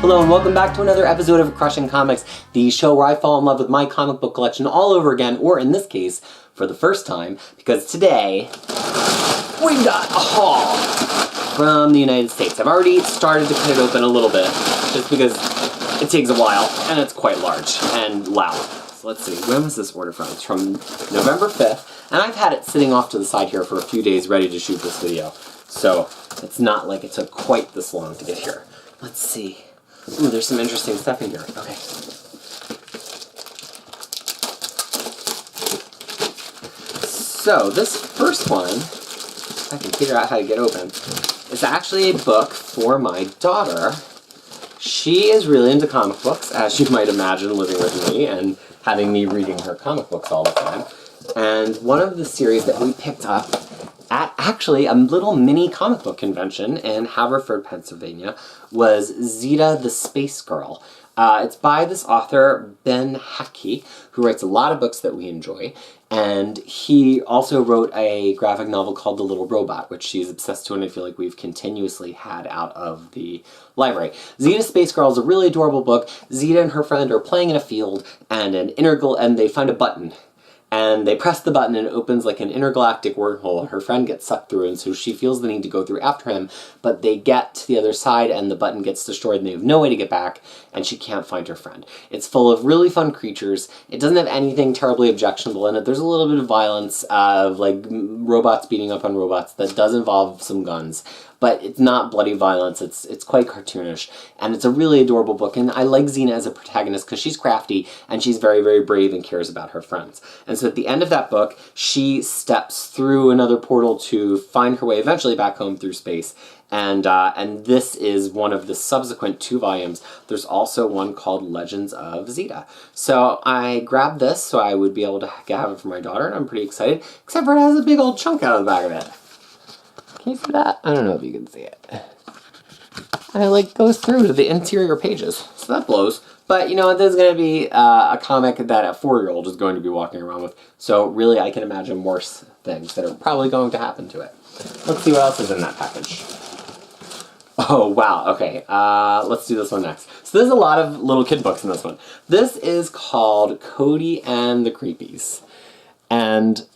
Hello and welcome back to another episode of Crushing Comics, the show where I fall in love with my comic book collection all over again, or in this case, for the first time, because today, we've got a haul from the United States. I've already started to cut it open a little bit, just because it takes a while, and it's quite large and loud. So let's see, when was this order from? It's from November 5th, and I've had it sitting off to the side here for a few days ready to shoot this video. So, it's not like it took quite this long to get here. Let's see. Ooh, there's some interesting stuff in here. Okay. So, this first one, if I can figure out how to get open, is actually a book for my daughter. She is really into comic books, as you might imagine, living with me and having me reading her comic books all the time. And one of the series that we picked up at actually a little mini comic book convention in Haverford, Pennsylvania, was Zita the Space Girl. It's by this author, Ben Hackey, who writes a lot of books that we enjoy, and he also wrote a graphic novel called The Little Robot, which she's obsessed to, and I feel like we've continuously had out of the library. Zita Space Girl is a really adorable book. Zita and her friend are playing in a field, and they find a button. And they press the button and it opens like an intergalactic wormhole, and her friend gets sucked through, and so she feels the need to go through after him, but they get to the other side and the button gets destroyed and they have no way to get back, and she can't find her friend. It's full of really fun creatures. It doesn't have anything terribly objectionable in it. There's a little bit of violence, of like robots beating up on robots that does involve some guns, but it's not bloody violence. It's quite cartoonish, and it's a really adorable book, and I like Xena as a protagonist because she's crafty and she's very, very brave and cares about her friends. And so at the end of that book, she steps through another portal to find her way eventually back home through space, and this is one of the subsequent 2 volumes. There's also one called Legends of Zita. So I grabbed this so I would be able to have it for my daughter, and I'm pretty excited, except for it has a big old chunk out of the back of it. Can you see that? I don't know if you can see it. And it like goes through to the interior pages, so that blows. But you know, there's going to be a comic that a 4-year-old is going to be walking around with, so really I can imagine worse things that are probably going to happen to it. Let's see what else is in that package. Oh wow, okay, let's do this one next. So there's a lot of little kid books in this one. This is called Coady The Creepies. And,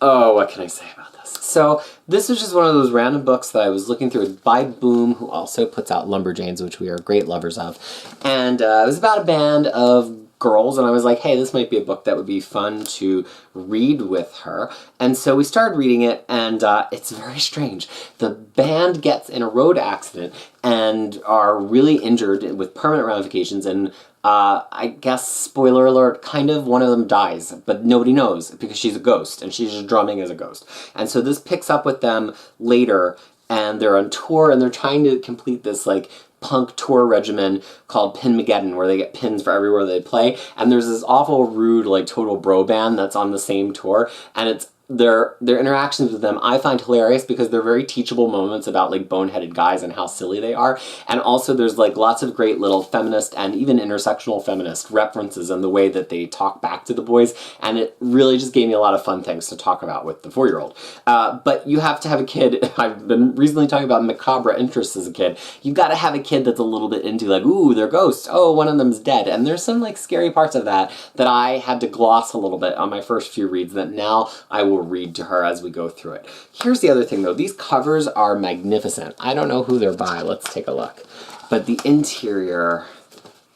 oh, what can I say about this? So, this was just one of those random books that I was looking through. It's by Boom, who also puts out Lumberjanes, which we are great lovers of. And it was about a band of girls, and I was like, hey, this might be a book that would be fun to read with her. And so we started reading it, and it's very strange. The band gets in a road accident and are really injured with permanent ramifications, and I guess, spoiler alert, kind of one of them dies, but nobody knows because she's a ghost and she's just drumming as a ghost. And so this picks up with them later, and they're on tour and they're trying to complete this like punk tour regimen called Pinmageddon, where they get pins for everywhere they play. And there's this awful rude like total bro band that's on the same tour, and it's their interactions with them I find hilarious because they're very teachable moments about like boneheaded guys and how silly they are. And also there's like lots of great little feminist and even intersectional feminist references in the way that they talk back to the boys, and it really just gave me a lot of fun things to talk about with the 4-year-old. But you have to have a kid. I've been recently talking about macabre interests as a kid. You've got to have a kid that's a little bit into like, ooh, they're ghosts, oh, one of them's dead. And there's some like scary parts of that that I had to gloss a little bit on my first few reads that now I will read to her as we go through it. Here's the other thing though, these covers are magnificent. I don't know who they're by, let's take a look. But the interior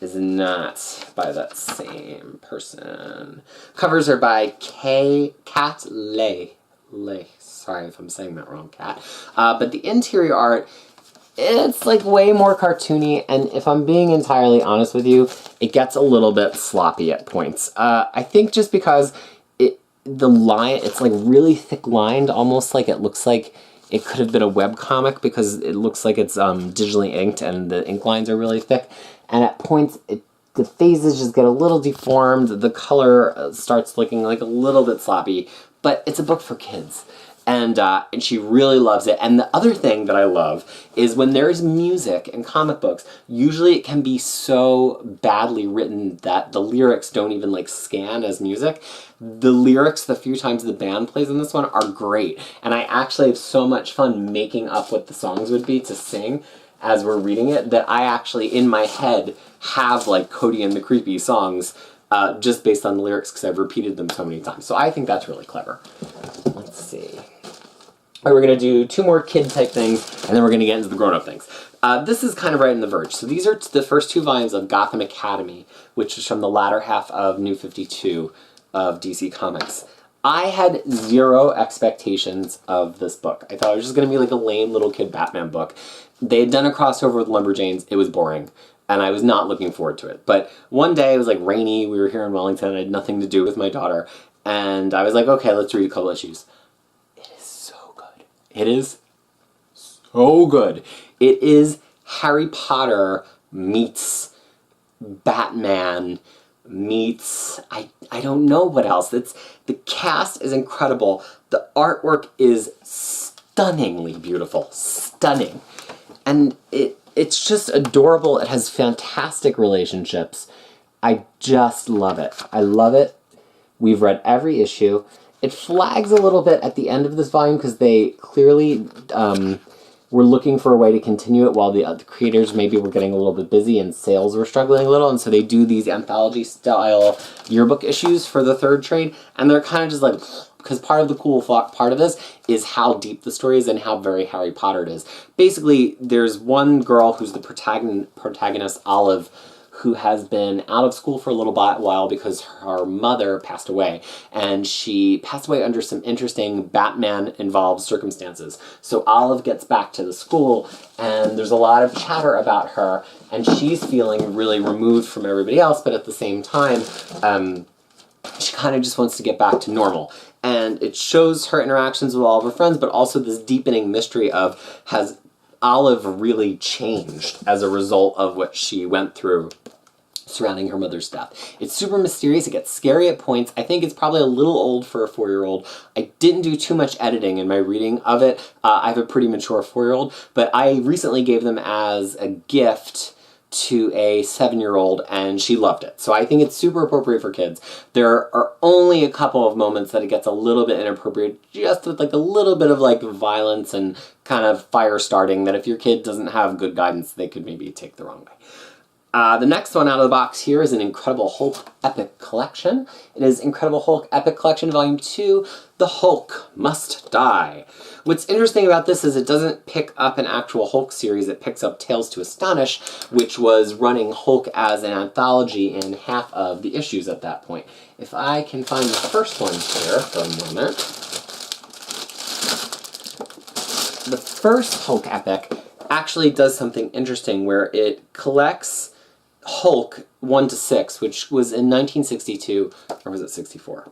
is not by that same person. Covers are by Cat Lay. Sorry if I'm saying that wrong, Cat. But the interior art, it's like way more cartoony, and if I'm being entirely honest with you, it gets a little bit sloppy at points. I think just because it's like really thick lined, almost like it looks like it could have been a web comic because it looks like it's digitally inked and the ink lines are really thick. And at points, the phases just get a little deformed, the color starts looking like a little bit sloppy, but it's a book for kids. And she really loves it. And the other thing that I love is when there's music in comic books, usually it can be so badly written that the lyrics don't even like scan as music. The lyrics, the few times the band plays in this one, are great. And I actually have so much fun making up what the songs would be to sing. as we're reading it that I actually, in my head, have like Coady and the Creepies songs just based on the lyrics because I've repeated them so many times. So I think that's really clever. Let's see. All right, we're going to do 2 more kid-type things, and then we're going to get into the grown-up things. This is kind of right on the verge. So these are the first 2 volumes of Gotham Academy, which is from the latter half of New 52 of DC Comics. I had 0 expectations of this book. I thought it was just going to be like a lame little kid Batman book. They had done a crossover with Lumberjanes. It was boring, and I was not looking forward to it. But one day, it was like rainy. We were here in Wellington. I had nothing to do with my daughter, and I was like, okay, let's read a couple issues. It is so good. It is Harry Potter meets Batman meets I don't know what else. The cast is incredible. The artwork is stunningly beautiful. Stunning. And it's just adorable. It has fantastic relationships. I just love it. I love it. We've read every issue. It flags a little bit at the end of this volume because they clearly were looking for a way to continue it while the creators maybe were getting a little bit busy and sales were struggling a little, and so they do these anthology-style yearbook issues for the 3rd trade, and they're kind of just like, because part of the cool part of this is how deep the story is and how very Harry Potter it is. Basically, there's one girl who's the protagonist, Olive, who has been out of school for a little while because her mother passed away. And she passed away under some interesting Batman-involved circumstances. So Olive gets back to the school, and there's a lot of chatter about her, and she's feeling really removed from everybody else, but at the same time, she kind of just wants to get back to normal. And it shows her interactions with all of her friends, but also this deepening mystery of, has Olive really changed as a result of what she went through surrounding her mother's death? It's super mysterious. It gets scary at points. I think it's probably a little old for a 4-year-old. I didn't do too much editing in my reading of it. I have a pretty mature 4-year-old, but I recently gave them as a gift to a 7-year-old, and she loved it. So I think it's super appropriate for kids. There are only a couple of moments that it gets a little bit inappropriate, just with like a little bit of like violence and kind of fire starting that if your kid doesn't have good guidance, they could maybe take the wrong way. The next one out of the box here is an Incredible Hulk Epic Collection. It is Incredible Hulk Epic Collection Volume 2, The Hulk Must Die. What's interesting about this is it doesn't pick up an actual Hulk series, it picks up Tales to Astonish, which was running Hulk as an anthology in half of the issues at that point. If I can find the first one here for a moment. The first Hulk Epic actually does something interesting where it collects Hulk 1 to 6, which was in 1962, or was it 64?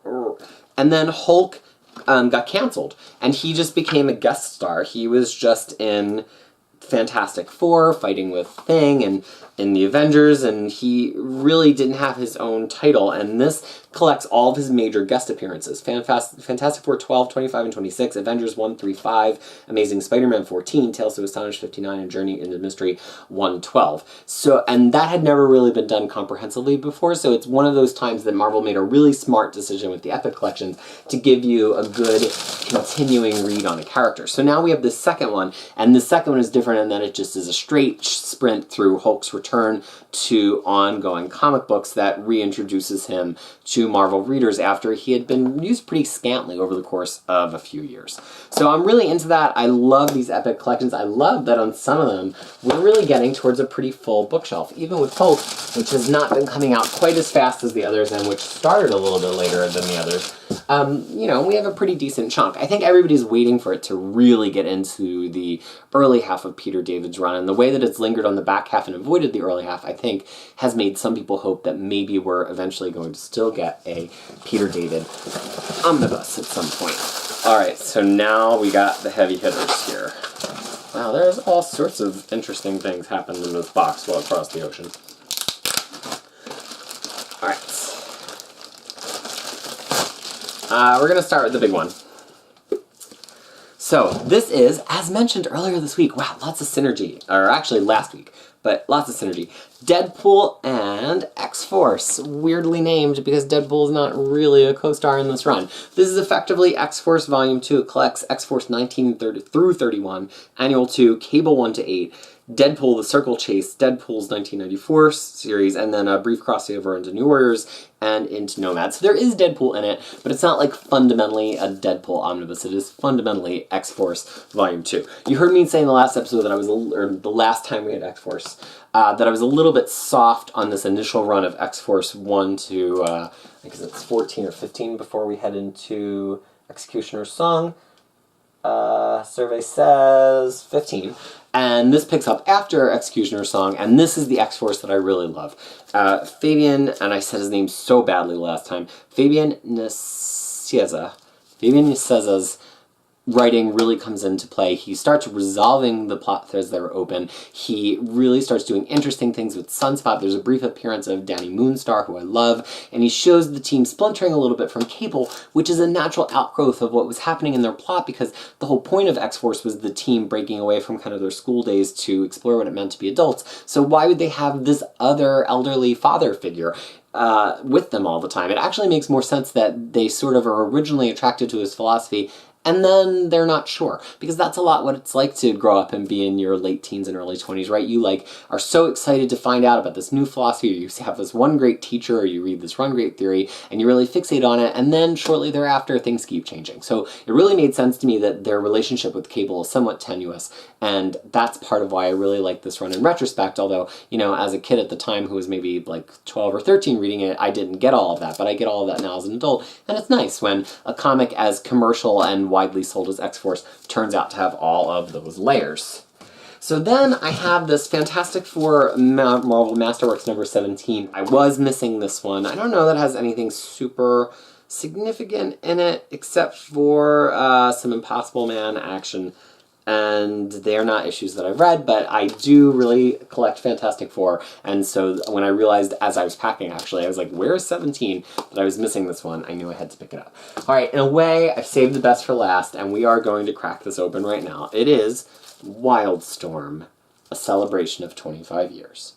And then Hulk got canceled, and he just became a guest star. He was just in Fantastic Four, fighting with Thing, and in the Avengers, and he really didn't have his own title, and this collects all of his major guest appearances. Fantastic Four 12, 25, and 26, Avengers 1, 3, 5, Amazing Spider-Man 14, Tales to Astonish 59, and Journey into Mystery 112. So, and that had never really been done comprehensively before, so it's one of those times that Marvel made a really smart decision with the Epic Collections to give you a good continuing read on a character. So now we have the second one, and the second one is different in that it just is a straight sprint through Hulk's return to ongoing comic books that reintroduces him to Marvel readers after he had been used pretty scantily over the course of a few years. So I'm really into that. I love these Epic Collections. I love that on some of them, we're really getting towards a pretty full bookshelf. Even with Hulk, which has not been coming out quite as fast as the others and which started a little bit later than the others, you know, we have a pretty decent chunk. I think everybody's waiting for it to really get into the early half of Peter David's run, and the way that it's lingered on the back half and avoided the early half, I think, has made some people hope that maybe we're eventually going to still get a Peter David omnibus at some point. Alright, so now we got the heavy hitters here. Wow, there's all sorts of interesting things happening in this box while across the ocean. Alright. We're going to start with the big one. So, this is, as mentioned earlier this week, wow, lots of synergy, or actually last week, but lots of synergy. Deadpool and X-Force, weirdly named because Deadpool is not really a co-star in this run. This is effectively X-Force Volume 2. It collects X-Force 19 through 31, Annual 2, Cable 1 to 8, Deadpool, The Circle Chase, Deadpool's 1994 series, and then a brief crossover into New Warriors and into Nomad. So there is Deadpool in it, but it's not like fundamentally a Deadpool omnibus. It is fundamentally X-Force Volume 2. You heard me say in the last episode that I was, or the last time we had X-Force, that I was a little bit soft on this initial run of X-Force 1 to, I guess it's 14 or 15 before we head into Executioner's Song. Survey says 15. And this picks up after Executioner's Song, and this is the X-Force that I really love. Fabian, and I said his name so badly last time, Fabian Nicieza. Fabian Nicieza's writing really comes into play. He starts resolving the plot threads that are open. He really starts doing interesting things with Sunspot. There's a brief appearance of Danny Moonstar, who I love, and he shows the team splintering a little bit from Cable, which is a natural outgrowth of what was happening in their plot, because the whole point of X-Force was the team breaking away from kind of their school days to explore what it meant to be adults. So why would they have this other elderly father figure with them all the time? It actually makes more sense that they sort of are originally attracted to his philosophy, and then they're not sure, because that's a lot what it's like to grow up and be in your late teens and early 20s, right? You like are so excited to find out about this new philosophy, or you have this one great teacher, or you read this one great theory, and you really fixate on it, and then shortly thereafter things keep changing. So it really made sense to me that their relationship with Cable is somewhat tenuous, and that's part of why I really like this run in retrospect, although, you know, as a kid at the time who was maybe like 12 or 13 reading it, I didn't get all of that, but I get all of that now as an adult, and it's nice when a comic as commercial and widely sold as X-Force turns out to have all of those layers. So then I have this Fantastic Four Marvel Masterworks number 17. I was missing this one. I don't know that it has anything super significant in it, except for some Impossible Man action, and they're not issues that I've read, but I do really collect Fantastic Four, and so when I realized as I was packing, actually, I was like, where's 17? That I was missing this one, I knew I had to pick it up. Alright, in a way, I've saved the best for last, and we are going to crack this open right now. It is WildStorm, a celebration of 25 years.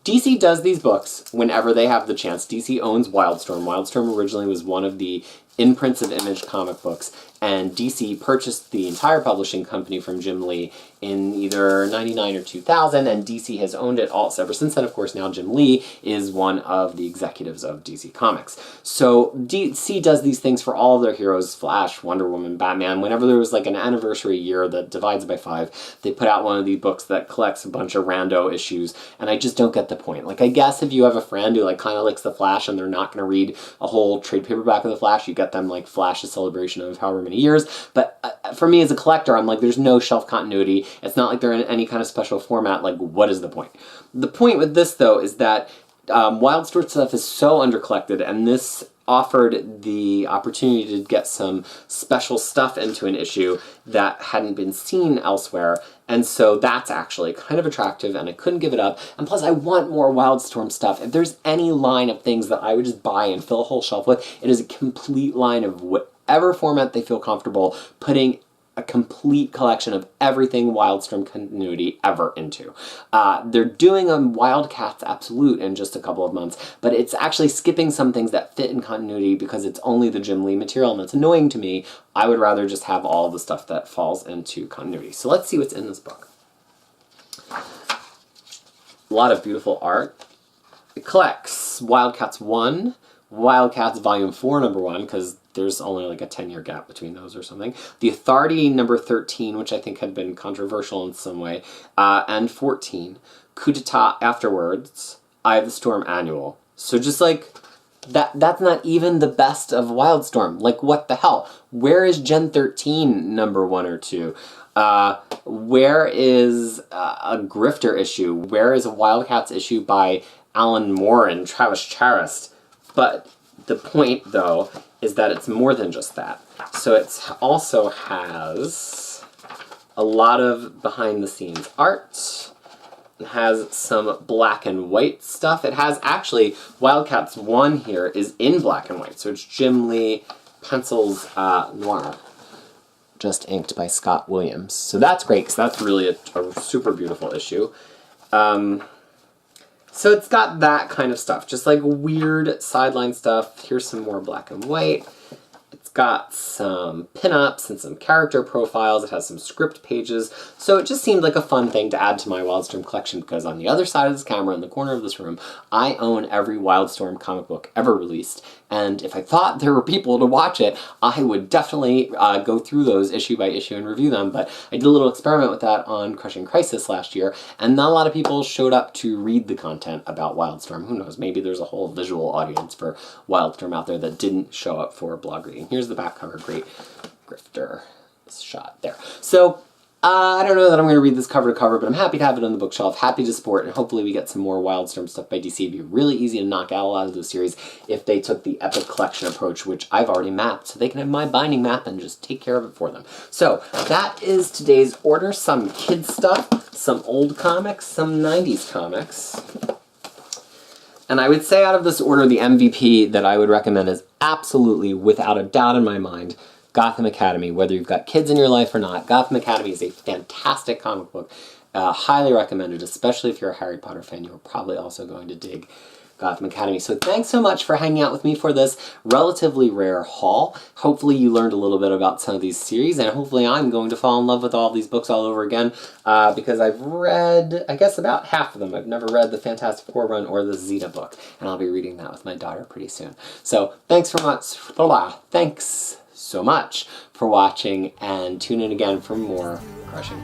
DC does these books whenever they have the chance. DC owns WildStorm. WildStorm originally was one of the imprints of Image comic books, and DC purchased the entire publishing company from Jim Lee in either 99 or 2000, and DC has owned it all ever since then. Of course, now Jim Lee is one of the executives of DC Comics. So DC does these things for all of their heroes, Flash, Wonder Woman, Batman. Whenever there was like an anniversary year that divides by 5, they put out one of these books that collects a bunch of rando issues, and I just don't get the point. Like, I guess if you have a friend who like kind of likes the Flash and they're not going to read a whole trade paperback of the Flash, you get them like Flash's celebration of however many years, but for me as a collector, I'm like, there's no shelf continuity. It's not like they're in any kind of special format. Like, what is the point? The point with this, though, is that WildStorm stuff is so undercollected, and this offered the opportunity to get some special stuff into an issue that hadn't been seen elsewhere, and so that's actually kind of attractive, and I couldn't give it up. And plus, I want more WildStorm stuff. If there's any line of things that I would just buy and fill a whole shelf with, it is a complete line of whatever format they feel comfortable putting a complete collection of everything WildStorm continuity ever into. They're doing a Wildcats Absolute in just a couple of months, but it's actually skipping some things that fit in continuity because it's only the Jim Lee material, and that's annoying to me. I would rather just have all the stuff that falls into continuity. So let's see what's in this book. A lot of beautiful art. It collects Wildcats 1, Wildcats Volume 4, number 1, because there's only like a 10-year gap between those or something. The Authority number 13, which I think had been controversial in some way, and 14. Coup d'etat afterwards, Eye of the Storm Annual. So just like, that's not even the best of WildStorm. Like, what the hell? Where is Gen 13 number 1 or 2? Where is a Grifter issue? Where is a Wildcats issue by Alan Moore and Travis Charest? But the point, though, is that it's more than just that. So it also has a lot of behind-the-scenes art. It has some black and white stuff. It has, actually, Wildcats 1 here is in black and white. So it's Jim Lee pencils noir, just inked by Scott Williams. So that's great, because that's really a super beautiful issue. So it's got that kind of stuff, just like weird sideline stuff. Here's some more black and white. It's got some pinups and some character profiles. It has some script pages. So it just seemed like a fun thing to add to my WildStorm collection because on the other side of this camera, in the corner of this room, I own every WildStorm comic book ever released. And if I thought there were people to watch it, I would definitely go through those issue by issue and review them. But I did a little experiment with that on Crushing Crisis last year, and not a lot of people showed up to read the content about WildStorm. Who knows, maybe there's a whole visual audience for WildStorm out there that didn't show up for blog reading. Here's the back cover, great grifter shot there. So I don't know that I'm going to read this cover to cover, but I'm happy to have it on the bookshelf, happy to support, and hopefully we get some more WildStorm stuff by DC. It'd be really easy to knock out a lot of those series if they took the Epic Collection approach, which I've already mapped, so they can have my binding map and just take care of it for them. So that is today's order. Some kid stuff, some old comics, some 90s comics. And I would say out of this order, the MVP that I would recommend is absolutely, without a doubt in my mind, Gotham Academy. Whether you've got kids in your life or not, Gotham Academy is a fantastic comic book. Highly recommended, especially if you're a Harry Potter fan. You're probably also going to dig Gotham Academy. So thanks so much for hanging out with me for this relatively rare haul. Hopefully you learned a little bit about some of these series, and hopefully I'm going to fall in love with all these books all over again because I've read, I guess, about half of them. I've never read the Fantastic Four run or the Zeta book, and I'll be reading that with my daughter pretty soon. So thanks so much for watching, and tune in again for more Crushing.